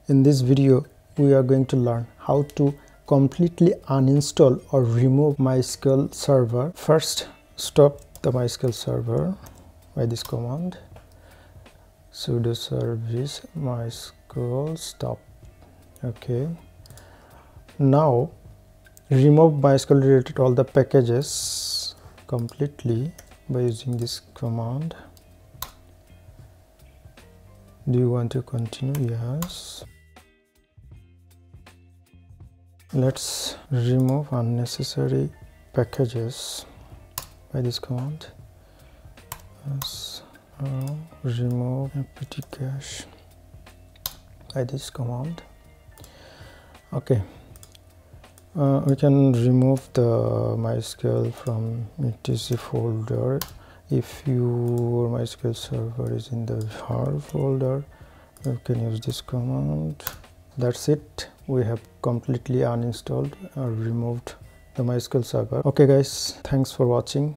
In this video, we are going to learn how to completely uninstall or remove MySQL server. First, stop the MySQL server by this command sudo service MySQL stop. Okay. Now, remove MySQL related all the packages completely by using this command. Do you want to continue? Yes. Let's remove unnecessary packages by this command. Remove apt-get by this command. Okay. We can remove the MySQL from etc folder. If your MySQL server is in the var folder, you can use this command. That's it. We have completely uninstalled or removed the MySQL server. Okay guys, thanks for watching.